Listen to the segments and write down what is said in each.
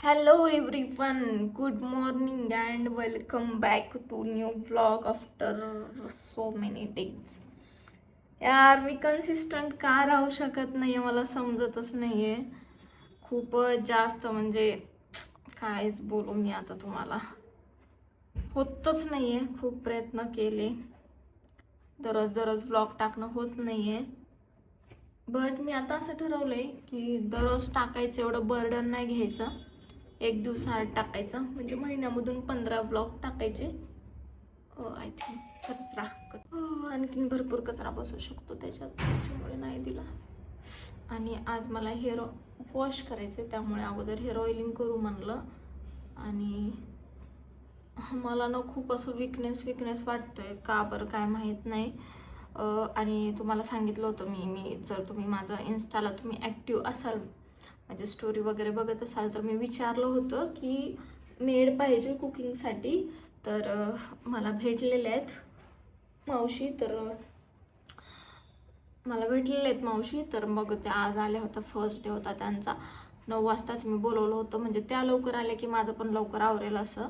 Hello everyone, good morning and welcome back to new vlog after so many days. यार मी consistent का राहू शकत नाहीये मला समजतच नाहीये. खूपच जास्त म्हणजे कायच बोलू मी आता तुम्हाला. होतच नाहीये. खूप प्रयत्न केले. दररोज दररोज व्लॉग टाकणं होत नाहीये. बट मी आता असं ठरवलंय की दररोज टाकायचं एवढं बर्डन नाही घ्यायचं. एक दिवसाआड टाकायचं म्हणजे महिन्यामधून 15 ब्लॉग टाकायचे. आय थिंक कचरा आणखीन भरपूर कचरा बसू शकतो त्याच्यामुळे नाही दिला. आणि आज मला हेअर वॉश करायचं आहे त्यामुळे अगोदर हेअर ऑइलिंग करू म्हणलं. आणि मला ना खूप असं विकनेस वाटतोय का बरं काय माहीत नाही. आणि तुम्हाला सांगितलं होतं मी जर तुम्ही माझं इन्स्टाला तुम्ही ॲक्टिव्ह असाल म्हणजे स्टोरी वगैरे बघत असाल तर मी विचारलं होतं की मेड पाहिजे कुकिंगसाठी. तर मला भेटलेले आहेत मावशी. तर मग त्या आज आल्या होत्या. फर्स्ट डे होता त्यांचा. 9 वाजताच मी बोलवलं होतं म्हणजे त्या लवकर आल्या की माझं पण लवकर आवरेल असं.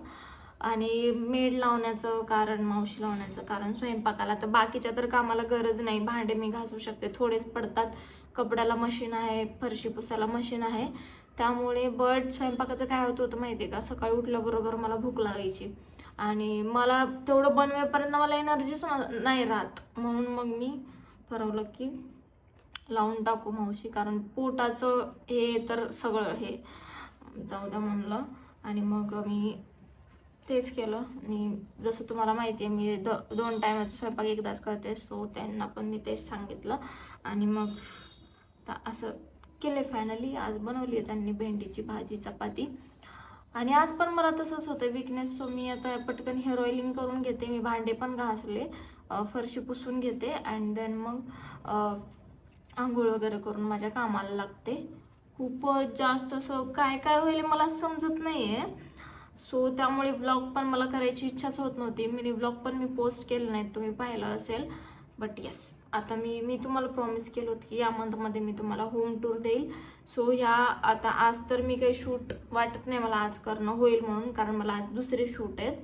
आणि मेड लावण्याचं कारण मावशी लावण्याचं कारण स्वयंपाकाला तर बाकीच्या तर कामाला गरज नाही. भांडे मी घासू शकते थोडेच पडतात. कपड्याला मशीन आहे, फरशी पुसायला मशीन आहे त्यामुळे. बट स्वयंपाकाचं काय होतं माहिती आहे का, सकाळी उठल्याबरोबर मला भूक लागायची आणि मला तेवढं बनवेपर्यंत मला एनर्जीच नाही राहत. म्हणून मग मी ठरवलं की लावून टाकू मावशी. कारण पोटाचं हे तर सगळं हे जाऊ द्या म्हणलं. आणि मग मी तेच केलं. आणि जसं तुम्हाला माहिती आहे मी 2 टायमाचा स्वयंपाक एकदाच करते. सो त्यांना पण मी तेच सांगितलं. आणि मग असं केले फायनली. आज बनवली आहे त्यांनी भेंडीची भाजी चपाती. आणि आज पण मला तसंच होतं विकनेस. सो मी आता पटकन हेअर ऑइलिंग करून घेते. मी भांडे पण घासले, फरशी पुसून घेते अँड देन मग आंघोळ वगैरे करून माझ्या कामाला लागते. खूपच जास्त असं काय काय होईल मला समजत नाही आहे. सो त्यामुळे व्लॉग पण मला करायची इच्छाच होत नव्हती. मिनी व्लॉग पण मी पोस्ट केले नाहीत, तुम्ही पाहिलं असेल. बट येस, आता मी तुम्हाला प्रॉमिस केलं होतं की या मंथमध्ये मी तुम्हाला होम टूर देईल. सो आता आज तर मी काही शूट वाटत नाही मला आज करणं होईल म्हणून, कारण मला आज दुसरे शूट आहेत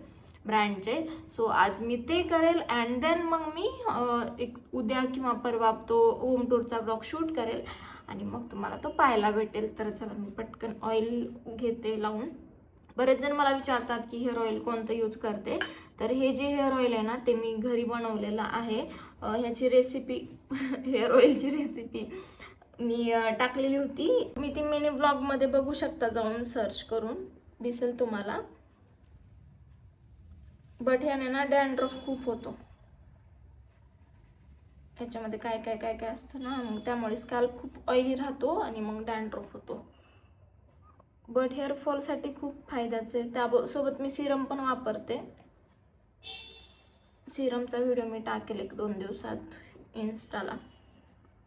ब्रँडचे. सो आज मी ते करेल अँड देन मग मी एक उद्या किंवा परवा तो होम टूरचा ब्लॉग शूट करेल आणि मग तुम्हाला तो पाहायला भेटेल. तर चला मी पटकन ऑइल घेते लावून. बरेच जण मला विचारतात की हेअर ऑइल कोणतं यूज करते. तर हे जे हेअर ऑइल आहे ना ते मी घरी बनवलेलं आहे. ह्याची रेसिपी हेअर ऑइलची रेसिपी मी टाकलेली होती. मी ती मिनी ब्लॉगमध्ये बघू शकता, जाऊन सर्च करून दिसेल तुम्हाला. बट ह्याने ना डॅन्ड्रफ खूप होतो. ह्याच्यामध्ये काय काय काय काय असतं ना, मग त्यामुळे स्कॅल्प खूप ऑइली राहतो आणि मग डॅन्ड्रफ होतो. बट हेअरफॉलसाठी खूप फायद्याचं आहे. त्यासोबत मी सिरम पण वापरते. सिरमचा व्हिडिओ मी टाकेल 1-2 दिवसात इन्स्टाला.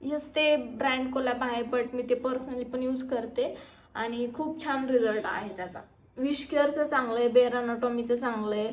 यस, ते ब्रँड कोलॅब आहे बट मी ते पर्सनली पण यूज करते आणि खूप छान रिझल्ट आहे त्याचा. विश केअरचं चांगलं आहे, बेअर अनॅटॉमीचं चांगलं आहे.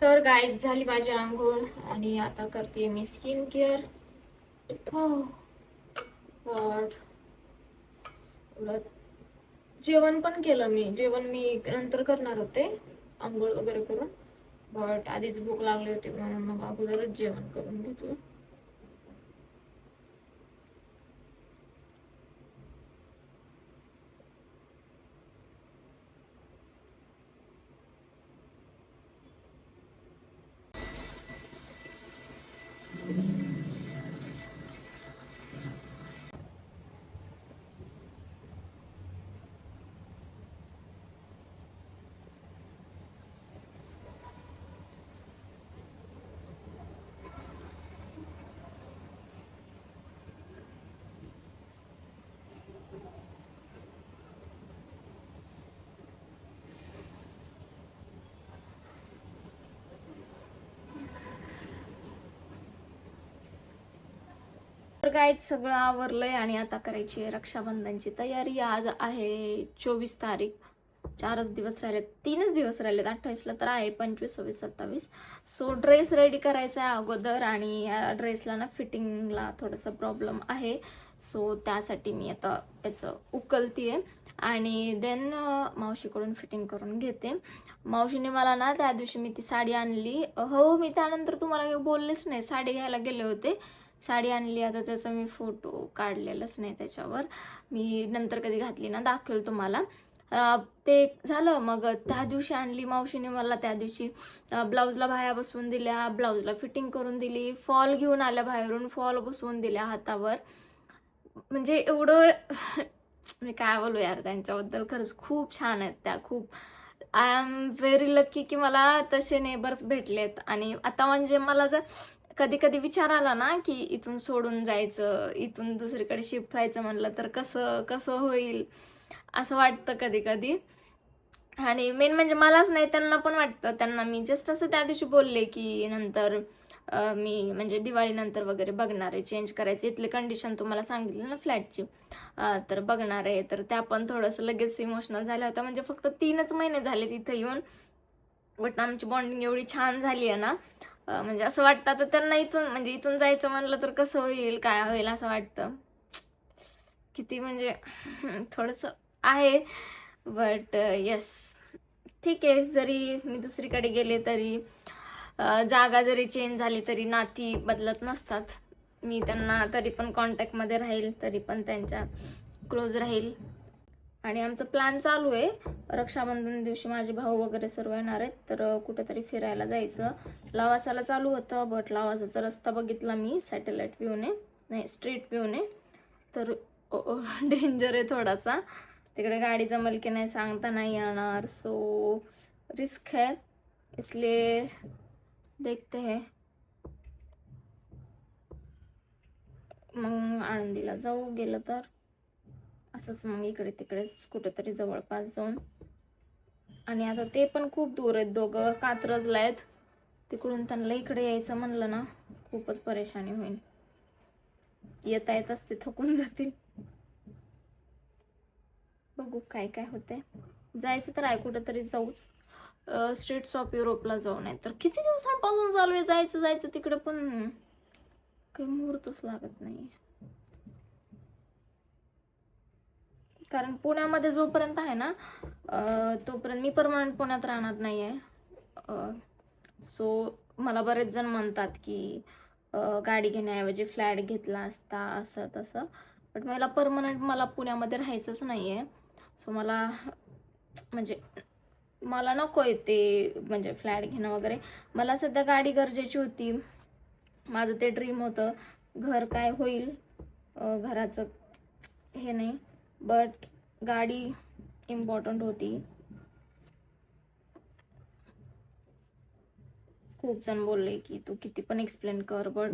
तर गाईज झाली माझी आंघोळ आणि आता करते मी स्किन केअर. हो गॉड. जेवण पण केलं मी. जेवण मी नंतर करणार होते आंघोळ वगैरे करून. बट आधीच भूक लागली होती म्हणून मग अगोदरच जेवण करून घेतलं. तर गाईत सगळं आवरलंय आणि आता करायची आहे रक्षाबंधनची तयारी. आज आहे 24 तारीख. 4च दिवस राहिलेत, 3च दिवस राहिलेत. 28ला तर आहे, 25, 26, 27. सो ड्रेस रेडी करायचा आहे अगोदर आणि या ड्रेसला ना फिटिंगला थोडंसं प्रॉब्लेम आहे. सो त्यासाठी मी आता याचं उकलतीये आणि देन मावशीकडून फिटिंग करून घेते. मावशीने मला ना त्या दिवशी मी ती साडी आणली. हो, मी त्यानंतर तुम्हाला काही बोललेच नाही. साडी घ्यायला गेले होते, साडी आणली. आता त्याचा मी फोटो काढलेलाच नाही त्याच्यावर. मी नंतर कधी घातली ना दाखवेल तुम्हाला. ते झालं. मग त्या दिवशी आणली मावशीने मला. त्या दिवशी ब्लाऊजला बाह्या बसवून दिल्या, ब्लाऊजला फिटिंग करून दिली, फॉल घेऊन आल्या बाहेरून, फॉल बसवून दिल्या हातावर. म्हणजे एवढं मी काय बोलू यार त्यांच्याबद्दल. खरंच खूप छान आहेत त्या. खूप आय एम व्हेरी लकी की मला तसे नेबर्स भेटलेत. आणि आता म्हणजे मला जर कधी कधी विचार आला ना की इथून सोडून जायचं, इथून दुसरीकडे शिफ्ट व्हायचं म्हणलं तर कसं कसं होईल असं वाटतं कधी कधी. आणि मेन म्हणजे मलाच नाही, त्यांना पण वाटतं. त्यांना मी जस्ट असं त्या दिवशी बोलले की नंतर मी म्हणजे दिवाळीनंतर वगैरे बघणार आहे चेंज करायचं. इथली कंडिशन तुम्हाला सांगितली ना फ्लॅटची, तर बघणार आहे. तर त्या पण थोडंसं लगेच इमोशनल झाल्या होत्या. म्हणजे फक्त 3च महिने झाले तिथे येऊन, बट आमची बॉन्डिंग एवढी छान झाली आहे ना. म्हणजे असं वाटतं आता त्यांना इथून म्हणजे इथून जायचं म्हणलं तर कसं होईल, काय होईल असं वाटतं. किती म्हणजे थोडंसं आहे. बट येस, ठीक आहे. जरी मी दुसरीकडे गेले तरी जागा जरी चेंज झाली तरी नाती बदलत नसतात. मी त्यांना तरी पण कॉन्टॅक्टमध्ये राहील, तरी पण त्यांच्या क्लोज राहील. आणि आमचं प्लॅन चालू आहे, रक्षाबंधन दिवशी माझे भाऊ वगैरे सर्व येणार आहेत, तर कुठेतरी फिरायला जायचं. लवासाला चालू होतं, बट लवासाचा रस्ता बघितला मी सॅटेलाईट व्ह्यूने, नाही स्ट्रीट व्ह्यूने, तर डेंजर आहे थोडासा. तिकडे गाडी जमल की नाही सांगता नाही येणार. सो रिस्क है, इसलिए देखते हैं. मग आळंदीला जाऊ गेलं तर असंच, मग इकडे तिकडेच कुठेतरी जवळपास जाऊन. आणि आता ते पण खूप दूर आहेत, दोघं कात्रजला आहेत. तिकडून त्यांना इकडे यायचं म्हणलं ना खूपच परेशानी होईल. येता येताच ते थकून जातील. बघू काय काय होते. जायचं तर आहे कुठेतरी जाऊच. स्ट्रीट्स ऑफ युरोपला जाऊ. नाही तर किती दिवसांपासून चालू आहे जायचं जायचं तिकडे, पण काही मुहूर्तच लागत नाही. कारण पुण्यामध्ये जोपर्यंत आहे ना तोपर्यंत मी परमनंट पुण्यात राहणार नाही आहे. सो मला बरेच जण म्हणतात की गाडी घेण्याऐवजी फ्लॅट घेतला असता असं तसं, बट मला पुण्यामध्ये राहायचंच नाही आहे. सो मला म्हणजे मला नको आहे ते म्हणजे फ्लॅट घेणं वगैरे. मला सध्या गाडी गरजेची होती. माझं ते ड्रीम होतं. घर काय होईल, घराचं हे नाही, बट गाडी इम्पॉर्टंट होती. खूप जण बोलले की तू किती पण एक्सप्लेन कर, बट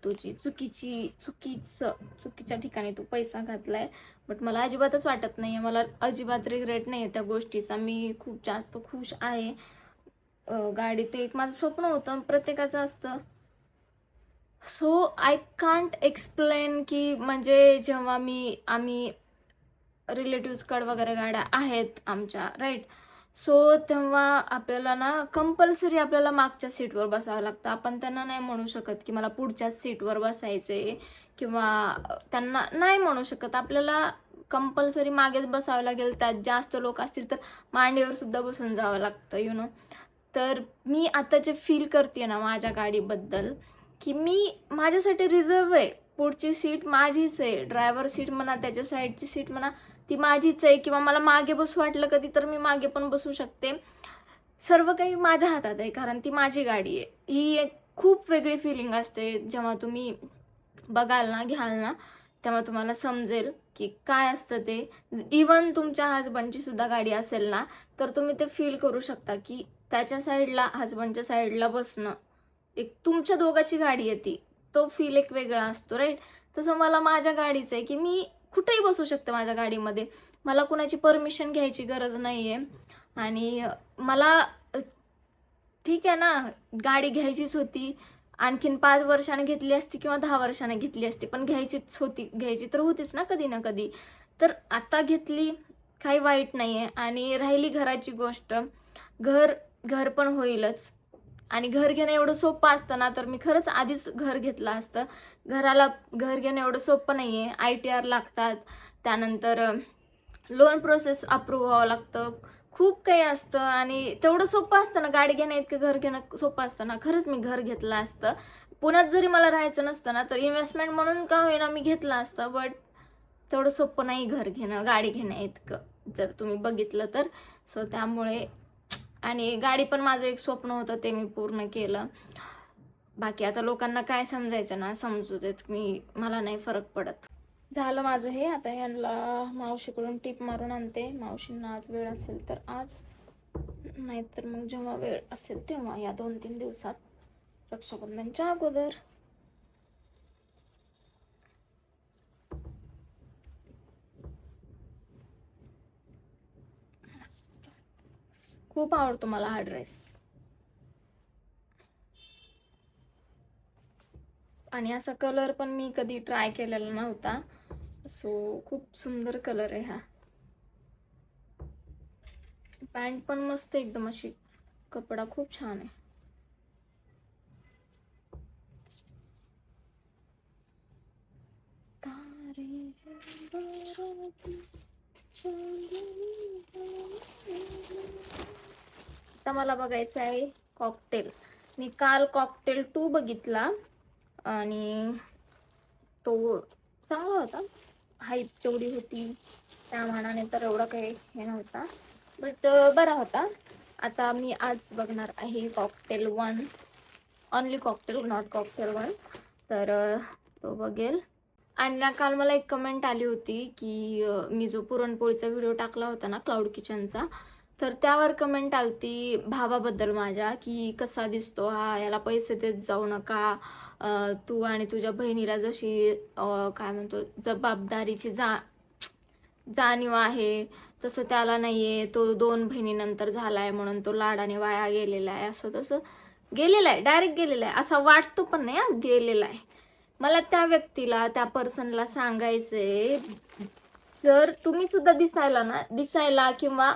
तुझी चुकीच्या ठिकाणी तू पैसा घातलाय. बट मला अजिबातच वाटत नाही आहे, मला अजिबात रिग्रेट नाही आहे त्या गोष्टीचा. मी खूप जास्त खुश आहे. गाडी ते एक माझं स्वप्न होतं, प्रत्येकाचं असतं. सो आय कांट एक्सप्लेन की म्हणजे जेव्हा आम्ही रिलेटिव्सकडे वगैरे गाड्या आहेत आमच्या, राईट. सो तेव्हा आपल्याला ना कंपल्सरी आपल्याला मागच्या सीटवर बसावं लागतं. आपण त्यांना नाही म्हणू शकत की मला पुढच्याच सीटवर बसायचे, किंवा त्यांना नाही म्हणू शकत. आपल्याला कंपल्सरी मागेच बसावं लागेल. त्यात जास्त लोक असतील तर मांडीवर सुद्धा बसून जावं लागतं, यु नो. तर मी आता जे फील करते ना माझ्या गाडीबद्दल, की मी माझ्यासाठी रिझर्व आहे. पुढची सीट माझीच आहे, ड्रायव्हर सीट म्हणा, त्याच्या साईडची सीट म्हणा, ती माझीच आहे. किंवा मला मागे बसू वाटलं कधी तर मी मागे पण बसू शकते. सर्व काही माझ्या हातात आहे, कारण ती माझी गाडी आहे. ही एक खूप वेगळी फिलिंग असते. जेव्हा तुम्ही बघाल ना, घ्याल ना, तेव्हा तुम्हाला समजेल की काय असतं ते. इवन तुमच्या हजबंडची सुद्धा गाडी असेल ना, तर तुम्ही ते फील करू शकता की त्याच्या साईडला, हजबंडच्या साईडला बसणं, एक तुमच्या दोघांची गाडी आहे ती, तो फील एक वेगळा असतो, राईट. तसं मला माझ्या गाडीचं आहे की मी कुठेही बसू शकते माझ्या गाडीमध्ये. मला कुणाची परमिशन घ्यायची गरज नाही आहे. आणि मला ठीक आहे ना, गाडी घ्यायचीच होती. आणखीन 5 वर्षाने घेतली असती किंवा 10 वर्षाने घेतली असती, पण घ्यायची तर होतीच ना कधी ना कधी. तर आता घेतली, काही वाईट नाही आहे. आणि राहिली घराची गोष्ट, घर पण होईलच. आणि घर घेणं एवढं सोपं असतं ना, तर मी खरंच आधीच घर घेतलं असतं. घर घेणं एवढं सोपं नाही आहे. ITR लागतात, त्यानंतर लोन प्रोसेस अप्रूव्ह व्हावं लागतं, खूप काही असतं. आणि तेवढं सोपं असतं ना गाडी घेणं इतकं घर घेणं सोपं असतं ना, खरंच मी घर घेतलं असतं. पुण्यात जरी मला राहायचं नसतं ना, तर इन्व्हेस्टमेंट म्हणून का होईना मी घेतलं असतं. बट तेवढं सोपं नाही घर घेणं, गाडी घेणं इतकं, जर तुम्ही बघितलं तर. सो त्यामुळे, आणि गाडी पण माझं एक स्वप्न होतं, ते मी पूर्ण केलं. बाकी आता लोकांना काय समजायचं ना, समजू देत, मला नाही फरक पडत. झालं माझं हे. आता यांना मावशीकडून टीप मारून आणते. मावशींना आज वेळ असेल तर आज, नाहीतर मग जेव्हा वेळ असेल तेव्हा, या 2-3 दिवसात, रक्षाबंधनच्या अगोदर. खूप आवडतो मला हा ड्रेस. आणि असा कलर पण मी कधी ट्राय केलेला नव्हता. सो खूप सुंदर कलर आहे हा. पॅन्ट पण मस्त एकदम, अशी कपडा खूप छान आहे. आता मला बघायचं आहे कॉकटेल. मी काल कॉकटेल 2 बघितला आणि तो चांगला होता. हाईप जेवढी होती त्या मानाने तर एवढा काही हे नव्हता, बट बरा होता. आता मी आज बघणार आहे cocktail 1, only cocktail, not cocktail 1. तर तो बघेल. आणि काल मला एक कमेंट आली होती की मी जो पुरणपोळीचा व्हिडिओ टाकला होता ना क्लाउड किचनचा, तर त्यावर कमेंट आलती भावाबद्दल माझ्या, की कसा दिसतो हा, याला पैसे देत जाऊ नका, तू आणि तुझ्या बहिणीला जशी काय म्हणतो जबाबदारीची जाणीव आहे तसं त्याला नाहीये, तो 2 बहिणीनंतर झालाय म्हणून तो लाडाने वाया गेलेला आहे, असं तसं गेलेला आहे, डायरेक्ट गेलेला आहे, असा वाटतो पण नाही, गेलेला आहे. मला त्या व्यक्तीला, त्या पर्सनला सांगायचंय, जर तुम्ही सुद्धा दिसायला किंवा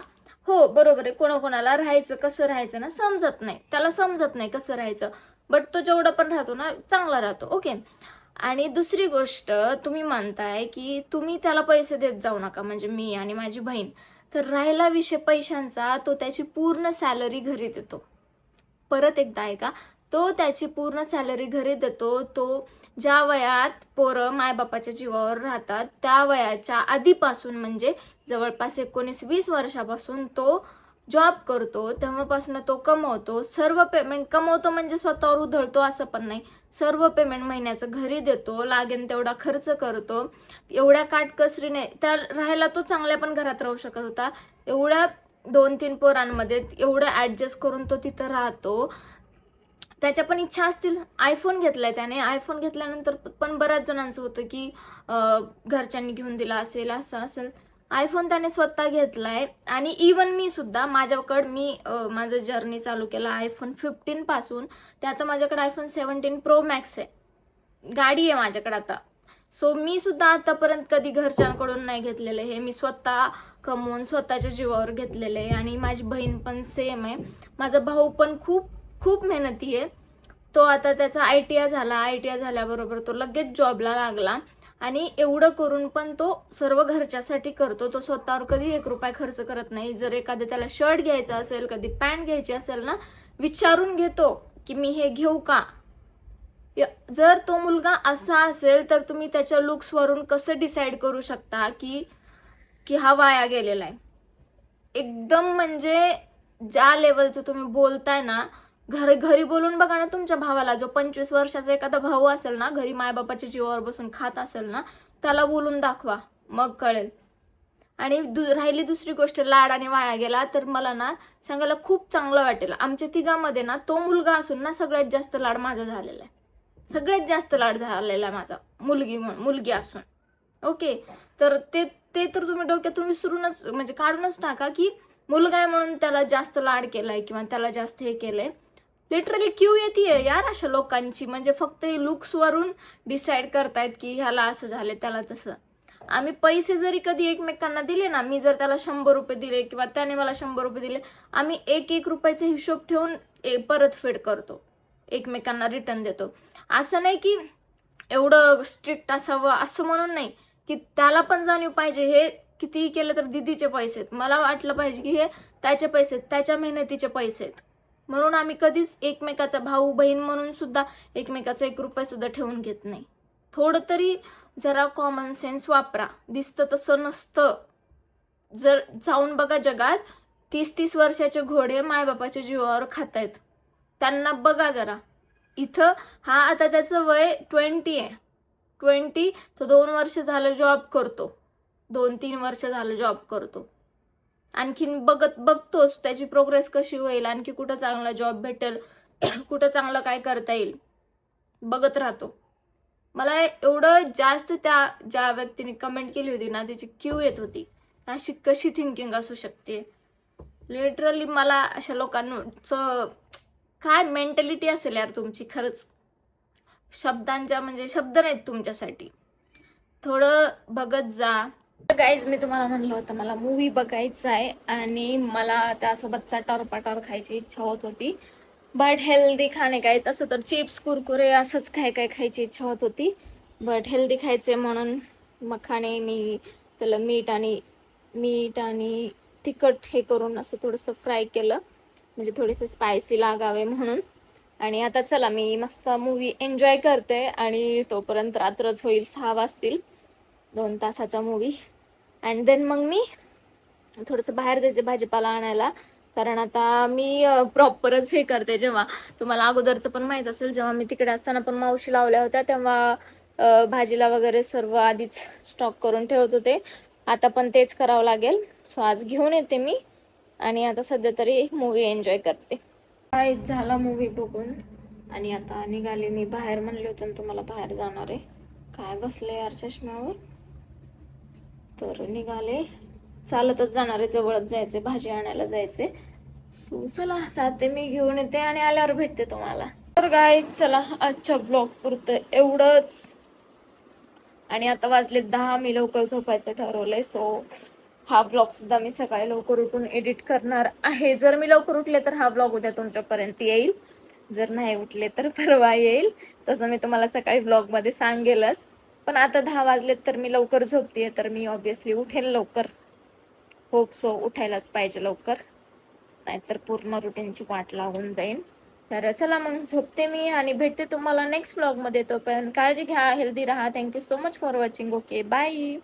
हो बरोबर आहे, कोणाकोणाला राहायचं कसं राहायचं ना समजत नाही, त्याला समजत नाही कसं राहायचं, बट तो जेवढं पण राहतो ना चांगला राहतो, ओके. आणि दुसरी गोष्ट, तुम्ही म्हणताय की तुम्ही त्याला पैसे देत जाऊ नका, म्हणजे मी आणि माझी बहीण. तर राहिला विषय पैशांचा, तो त्याची पूर्ण सॅलरी घरी देतो. परत एकदा ऐका, तो त्याची पूर्ण सॅलरी घरी देतो. तो ज्या वयात पोरं मायबापाच्या जीवावर राहतात त्या वयाच्या आधीपासून, म्हणजे जवळपास 19-20 वर्षापासून तो जॉब करतो, तेव्हापासून तो कमवतो. सर्व पेमेंट कमवतो म्हणजे स्वतःवर उधळतो असं पण नाही, सर्व पेमेंट महिन्याचं घरी देतो, लागेल तेवढा खर्च करतो. एवढ्या काटकसरीने त्या राहायला, तो चांगल्या पण घरात राहू शकत होता, एवढ्या 2-3 पोरांमध्ये एवढं ऍडजस्ट करून तो तिथं राहतो. त्याच्या पण इच्छा असतील, आयफोन घेतलाय त्याने, आयफोन घेतल्यानंतर पण बऱ्याच जणांचं होतं की घरच्यांनी घेऊन दिला असेल, असं असेल. आयफोन त्याने स्वतः घेतलाय. आणि इवन मी सुद्धा, माझं जर्नी चालू केलं आयफोन 15 पासून, ते आता माझ्याकडे आयफोन 17 प्रो मॅक्स आहे, गाडी आहे माझ्याकडे आता. सो मी सुद्धा आतापर्यंत कधी घरच्यांकडून नाही घेतलेलं, हे मी स्वतः कमवून स्वतःच्या जीवावर घेतलेलं आहे. आणि माझी बहीण पण सेम आहे. माझा भाऊ पण खूप खूप मेहनती आहे. तो आता त्याचा ITR झाला, ITR झाल्याबरोबर तो लगेच जॉबला लागला. आणि एवढं करून पण तो सर्व घरच्यासाठी करतो, तो स्वतःवर कधी 1 रुपया खर्च करत नाही. जर एखादं त्याला शर्ट घ्यायचं असेल, कधी पॅन्ट घ्यायची असेल ना, विचारून घेतो की मी हे घेऊ का. जर तो मुलगा असा असेल तर तुम्ही त्याच्या लुक्सवरून कसं डिसाईड करू शकता की हा वाया गेलेला आहे. एकदम म्हणजे ज्या लेवलचं तुम्ही बोलताय ना, घरी बोलून बघा ना तुमच्या भावाला, जो 25 वर्षाचा एखादा भाऊ असेल ना, घरी मायबापाच्या जीवावर बसून खात असेल ना, त्याला बोलून दाखवा, मग कळेल. आणि राहिली दुसरी गोष्ट, लाडाने वाया गेला, तर मला ना सांगायला खूप चांगलं वाटेल. आमच्या तिघांमध्ये ना तो मुलगा असून ना सगळ्यात जास्त लाड माझा झालेला आहे, सगळ्यात जास्त लाड झालेला आहे माझा, मुलगी असून, ओके. तर ते तर तुम्ही डोक्यातून विसरूनच, म्हणजे काढूनच टाका की मुलगा आहे म्हणून त्याला जास्त लाड केलाय किंवा त्याला जास्त हे केलंय. लिटरली क्यू येते यार अशा लोकांची. म्हणजे फक्त लुक्सवरून डिसाईड करतायत की ह्याला असं झालं त्याला तसं. आम्ही पैसे जरी कधी एकमेकांना दिले ना, मी जर त्याला 100 रुपये दिले किंवा त्याने मला 100 रुपये दिले, आम्ही एक रुपयाचा हिशोब ठेवून परतफेड करतो, एकमेकांना रिटर्न देतो. असं नाही की एवढं स्ट्रिक्ट असावं असं म्हणून नाही, की त्याला पण जाणीव पाहिजे हे कितीही केलं तर दिदीचे पैसे आहेत, मला वाटलं पाहिजे की हे त्याचे पैसे आहेत, त्याच्या मेहनतीचे पैसे आहेत. म्हणून आम्ही कधीच एकमेकाचा भाऊ बहीण म्हणून सुद्धा एकमेकाचा 1 रुपया सुद्धा ठेवून घेत नाही. थोडं तरी जरा कॉमन सेन्स वापरा. दिसतं तसं नसतं. जर जाऊन बघा जगात 30-30 वर्षाचे घोडे मायबापाच्या जीवावर खातायत, त्यांना बघा जरा. इथं हा आता त्याचं वय 20 आहे. 20 तो 2 वर्ष झालं जॉब करतो, 2-3 वर्ष झालं जॉब करतो. आणखीन बघतोच त्याची प्रोग्रेस कशी होईल, आणखी कुठं चांगला जॉब भेटेल, कुठं चांगलं काय करता येईल बघत राहतो. मला एवढं जास्त त्या ज्या व्यक्तीने कमेंट केली होती ना, त्याची क्यू येत होती. अशी कशी थिंकिंग असू शकते. लिटरली मला अशा लोकांचं काय मेंटॅलिटी असेल यार तुमची, खरंच शब्दांच्या म्हणजे शब्द नाहीत तुमच्यासाठी. थोडं बघत जा. गाईज मी तुम्हाला म्हणलं होतं मला मूवी बघायचा आहे आणि मला त्यासोबत चटार खायची इच्छा होत होती. बट हेल्दी खाणे काय, तसं तर चिप्स कुरकुरे असंच काय खायची इच्छा होत होती. बट हेल्दी खायचे म्हणून मखाणे मी त्याला मीठ आणि तिखट हे करून असं थोडंसं फ्राय केलं, म्हणजे थोडेसे स्पायसी लागावे म्हणून. आणि आता चला मी मस्त मूवी एन्जॉय करते आणि तोपर्यंत रात्रच होईल, 6 वाजतील. 2 तासाचा मूवी. अँड देन मग मी थोडंसं बाहेर जायचे भाजीपाला आणायला. कारण आता मी प्रॉपरच हे करते. जेव्हा तुम्हाला अगोदरचं पण माहीत असेल, जेव्हा मी तिकडे असताना पण मावशी लावल्या होत्या तेव्हा भाजीला वगैरे सर्व आधीच स्टॉक करून ठेवत होते. आता पण तेच करावं लागेल. सो आज घेऊन येते मी आणि आता सध्या तरी मूवी एन्जॉय करते. काय झाला मूवी बघून आणि आता निघाले मी बाहेर. म्हणले होते ना तुम्हाला बाहेर जाणार आहे. काय बसले यार चष्म्यावर. तर निघाले, चालतच जाणार आहे, जवळच जायचे, भाजी आणायला जायचे. सो चला जाते मी, घेऊन येते आणि आल्यावर भेटते तुम्हाला. तर गाईज चला आजच्या ब्लॉग पुरतं एवढंच. आणि आता वाजले 10, मी लवकर झोपायचं ठरवलंय. सो हा ब्लॉग सुद्धा मी सकाळी लवकर उठून एडिट करणार आहे. जर मी लवकर उठले तर हा ब्लॉग उद्या तुमच्यापर्यंत येईल, जर नाही उठले तर परवा येईल. तसं मी तुम्हाला सकाळी ब्लॉगमध्ये सांगेलच. पण आता 10 वाजलेत तर मी लवकर झोपतेय, तर मी ऑब्विसली उठेल लवकर. होप सो उठायलाच पाहिजे लवकर, नाहीतर पूर्ण रुटीनची वाट लागून जाईल. तर चला मग झोपते मी आणि भेटते तुम्हाला नेक्स्ट व्लॉगमध्ये. तोपर्यंत काळजी घ्या, हेल्दी राहा. Thank you so much for watching. Okay bye.